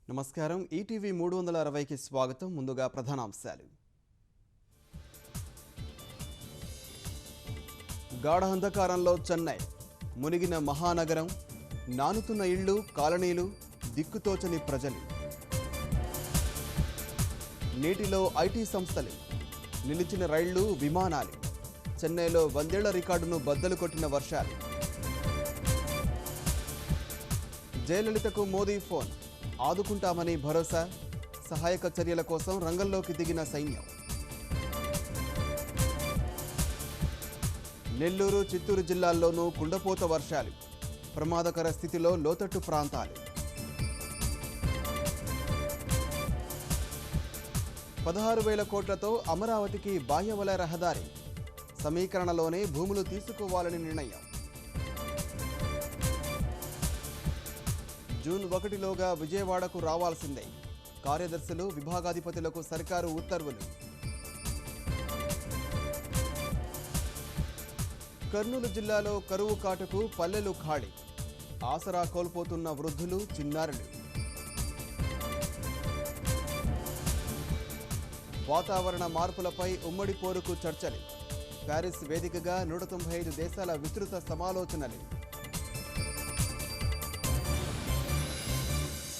నమస్కారం ఈటీవీ 360కి స్వాగతం. ముందుగా ప్రధానాంశాలు. గాఢ అంధకారంలో చెన్నై మునిగిన మహానగరం, నానుతున్న ఇళ్ళు, కాలనీలు, దిక్కుతోచని ప్రజలు. నీటిలో ఐటీ సంస్థలు, నిలిచిన రైళ్లు, విమానాలు. చెన్నైలో 100 ఏళ్ల రికార్డును బద్దలు కొట్టిన వర్షాలు. జయలలితకు మోదీ ఫోన్, ఆదుకుంటామని భరోసా, సహాయక చర్యల కోసం రంగంలోకి దిగిన సైన్యం. నెల్లూరు, చిత్తూరు జిల్లాల్లోనూ కుండపోత వర్షాలు, ప్రమాదకర స్థితిలో లోతట్టు ప్రాంతాలు. 16,000 కోట్లతో అమరావతికి బాహ్యవలయ రహదారి, సమీకరణలోనే భూములు తీసుకోవాలని నిర్ణయం. జూన్ 1లోగా విజయవాడకు రావాల్సిందే, కార్యదర్శులు, విభాగాధిపతులకు సర్కారు ఉత్తర్వులు. కర్నూలు జిల్లాలో కరువు కాటుకు పల్లెలు ఖాళీ, ఆసరా కోల్పోతున్న వృద్ధులు, చిన్నారులు. వాతావరణ మార్పులపై ఉమ్మడి పోరుకు చర్చలు, ప్యారిస్ వేదికగా 195 దేశాల విస్తృత సమాలోచనలు.